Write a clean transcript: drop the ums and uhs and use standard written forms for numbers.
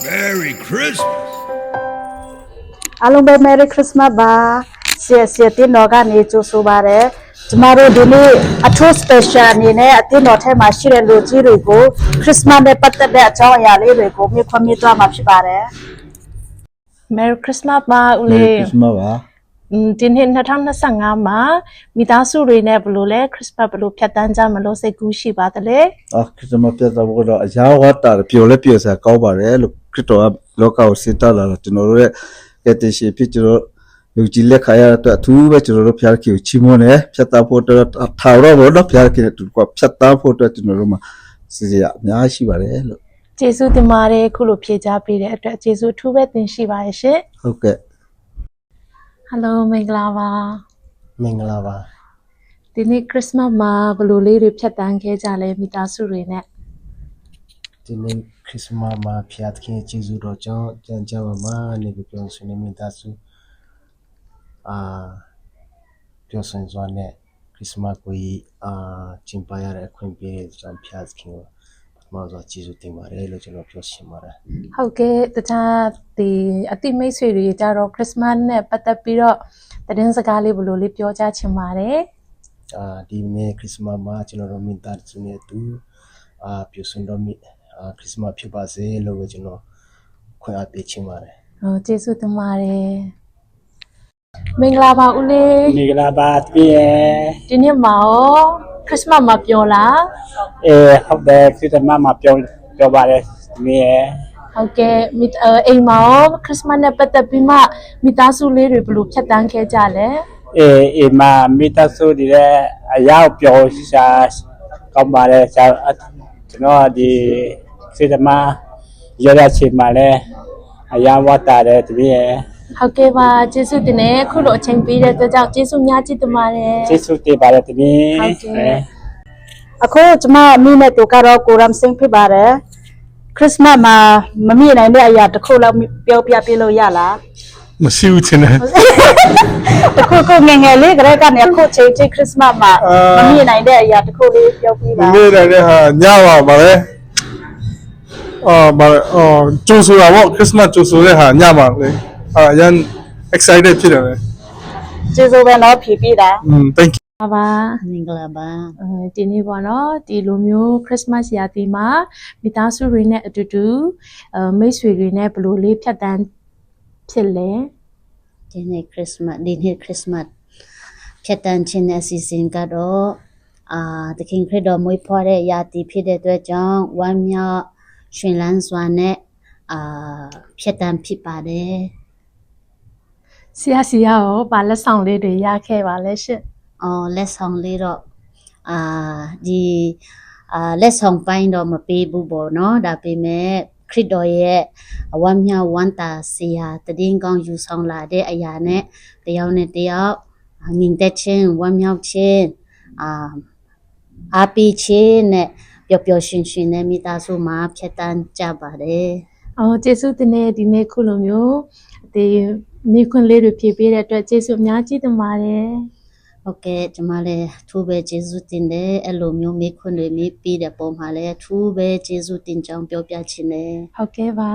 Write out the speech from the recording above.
Merry Christmas. အားလုံးပဲ Merry Christmas ပါဆရာတင်တော်ကနေကြိုဆိုပါရစေကျမတို့ဒီနေ့အထူး special အနေနဲ့အတင်တော်ထဲမှာရှိတဲ့လူကြီးတွေကို Christmas နဲ့ပတ်သက်တဲ့အကြောင်းအရာလေးတွေကိုမြခွင့်မြတ်သွားမှာဖြစ်ပါတယ် Merry Christmas ပါဦးလေး Merry Christmas ပါ ဒီနှစ်2025မှာမိသားစုတွေနဲ့ဘယ်လိုလဲ Christmas ဘယ်လိုဖြတ်တန်းကြမလို့စိတ်ကူးရှိပါသလဲ Christmas ပြတ်တော့ဘောတော့အရာဝတ်တာပျော်လဲပျော်စရာကောင်းပါတယ်လို့ခရစ်တော်ကလောကကိုစင်တာလာကျွန်တော်တို့ရဲ့ကတိရှိဖြစ်ကျွန်တော်ယုံကြည်လက်ခါရတဲ့အထူးပဲကျွန်တော်တို့ဖျားခင်ကိုချီးမွမ်းတယ်ဖြတ်သားဖို့တော့ထာဝရဘောတော့ဖျားခင်တူကဖြတ်သားဖို့တော့ကျွန်တော်တို့မှာစီစီအများရှိပါတယ်လို့ ကျေးဇူးတင်ပါတယ်ခုလိုဖြေကြားပေးတဲ့အတွက်ကျေးဇူးအထူးပဲတင်ရှိပါရဲ့ရှင် ဟုတ်ကဲ့ Hello မင်္ဂလာပါ မင်္ဂလာပါ ဒီနေ့ Christmas မှာဘယ်လိုလေးတွေဖြတ်တန်းခဲ့ကြလဲမိသားစုတွေနဲ့ ဒီနေ့ခရစ်စမတ်မှာဖျားသခင်ကျေးဇူးတော်ကြောင့်ကြံကြပါမှာနေပြီးပြောဆွေးနွေးမိသားစုပြောဆွေးစွာနဲ့ခရစ်စမတ်ကိုကျင်းပရတဲ့အခွင့်အရေးကြောင့်ဖျားသခင်ကိုပထမဆုံးကျေးဇူးတင်ပါတယ်လို့ကျွန်တော်ပြောရှင်းပါတယ် ဟုတ်ကဲ့တခြားဒီအတိမိတ်ဆွေတွေကြတော့ Christmas နဲ့ပတ်သက်ပြီးတော့သတင်းစကားလေးဘယ်လိုလေးပြောကြချင်ပါတယ် ဒီနေ့ခရစ်စမတ်မှာကျွန်တော်တို့မိသားစုနဲ့တူပြောဆွေးနွေးမိခရစ်စမတ်ဖြစ်ပါစေလို့ကျွန်တော်ခွင့်အားပေးချင်ပါတယ် ဟုတ်ကျေးဇူးတင်ပါတယ်မင်္ဂလာပါဦးလေး မင်္ဂလာပါတပည့်ရဲ့ ဒီနေ့မှာရော Christmas မှာပြောလား ဟုတ်တယ်ခရစ်စမတ်မှာပြောပါတယ်တပည့်ရဲ့ ဟုတ်ကဲ့အိမ်မှာရော Christmas နဲ့ပတ်သက်ပြီးမှမိသားစုလေးတွေဘယ်လိုဖြတ်တန်းခဲ့ကြလဲ မာမိသားစုတွေလည်းအရောက်ပြောရှာကောင်းပါတယ်ကျွန်တော်ဒီခရစ်စမတ်ရတဲ့ချိန်မှာလည်းအရောက်ဝတ်တာတယ်တပည့်ရဲ့ ဟုတ်ကဲ့ပါကျေးဇူးတင်တယ်ခုလိုအချိန်ပေးတဲ့အတွက်ကြောင့်ကျေးဇူးများကြီးတင်ပါတယ် ကျေးဇူးတင်ပါတယ်တပည့် ဟုတ်ကဲ့ အခုကျမအမိနဲ့တူကတော့ကိုရမ်စင်းဖြစ်ပါတယ်ခရစ်စမတ်မှာမမြင်နိုင်တဲ့အရာတစ်ခုလောက်ပြောပြပြလို့ရလား မရှိဘူးချင်းတယ် တခုခုငယ်ငယ်လေးကလေးကနေအခုချိန်ချင်းခရစ်စမတ်မှာမမြင်နိုင်တဲ့အရာတစ်ခုလေးပြောပြပါ နေတယ်ဟာညပါလေကျိုးဆိုတာပေါ့ခရစ်စမတ်ကျိုးဆိုတဲ့ဟာညပါလေရန် excited ဖြစ်တယ်လေ ကျေးဇူးပဲနော်ဖြေပြတာ thank you ပါ မင်္ဂလာပါ ဒီနေ့ပေါ့နော်ဒီလိုမျိုး Christmas ရာသီမှာမိသားစုတွေနဲ့အတူတူမိတ်ဆွေတွေနဲ့ဘယ်လိုလေးဖြတ်တန်းဖြစ်လဲ ဒီနေ့ခရစ်စမတ်ဖြတ်တန်းခြင်းအစီအစဉ်ကတော့သခင်ခရစ်တော်မွေးဖွားတဲ့ရာသီဖြစ်တဲ့အတွက်ကြောင့်ဝမ်းမြောက်ရွှင်လန်းစွာနဲ့ဖြတ်တန်းဖြစ်ပါတယ် ဆရာရောဗာလက်ဆောင်လေးတွေရခဲ့ပါလဲရှင့် လက်ဆောင်လေးတော့ဒီလက်ဆောင်ပိုင်းတော့မပေးဘူးပေါ့နော်ဒါပေမဲ့ခရစ်တော်ရဲ့ဝမ်းမြောက်ဝမ်းသာစရာတည်င်းကောင်းယူဆောင်လာတဲ့အရာနဲ့တယောက်နဲ့တယောက်ငြိမ်သက်ခြင်းဝမ်းမြောက်ခြင်းအားပေးခြင်းနဲ့ပျော်ပျော်ရွှင်ရွှင်နဲ့မိသားစုမှာဖြတ်တန်းကြပါတယ် ကျေးဇူးတင်တဲ့ဒီနေ့ခုလိုမျိုးဒီနေ့ခွင့်လေးတွေဖြည့်ပေးတဲ့အတွက်ကျေးဇူးအများကြီးတင်ပါတယ် ဟုတ်ကဲ့ကျွန်မလည်းထူးပဲကျေးဇူးတင်တယ်အဲ့လိုမျိုးမိခွန်းတွေမိပြီးတဲ့ပုံမှာလည်းထူးပဲကျေးဇူးတင်ကြောင်းပြောပြချင်တယ် ဟုတ်ကဲ့ပါ